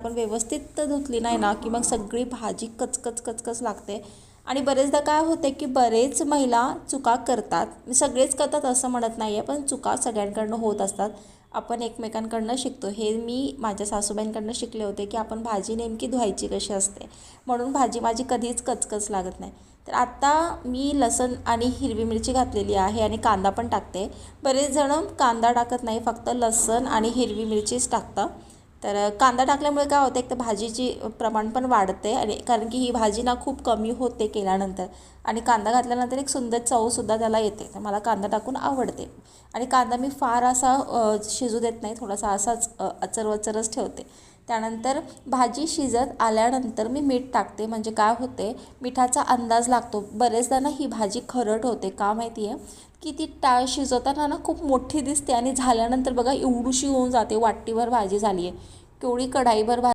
पण व्यवस्थित धुतली नाही ना की मग सगळी भाजी कचकच कचकच लागते. आणि बरेचदा काय होते की बरेच महिला चुका करतात, सगळेच करतात असं म्हणत नाही आहे, पण चुका सगळ्यांकडनं होत असतात. आपण एकमेकांकडनं शिकतो. हे मी माझ्या सासूबाईंकडनं शिकले होते की आपण भाजी नेमकी धुवायची कशी असते, म्हणून भाजी माझी कधीच कचकच लागत नाही. तर आत्ता मी लसूण आणि हिरवी मिरची घातलेली आहे आणि कांदा पण टाकते. बरेच जणं कांदा टाकत नाही, फक्त लसूण आणि हिरवी मिरचीच टाकतं. तर कांदा टाकल्यामुळे काय होतं, एक तर भाजीची प्रमाण पण वाढते आणि कारण की ही भाजी ना खूप कमी होते केल्यानंतर, आणि कांदा घातल्यानंतर एक सुंदर चवसुद्धा त्याला येते. तर मला कांदा टाकून आवडते. आणि कांदा मी फार असा शिजू देत नाही, थोडासा असाच अचरवचरच ठेवते. त्यानंतर भाजी शिजत आल्यानंतर मी मीठ टाकते. म्हणजे काय होते, मिठाचा अंदाज लागतो. बरेचदा ना ही भाजी खरट होते, का माहिती आहे की ती शिजवताना ना खूप मोठी दिसते आणि झाल्यानंतर बघा एवढीशी होऊन जाते, वाटीभर भाजी झाली आहे, केवढी कढाईभर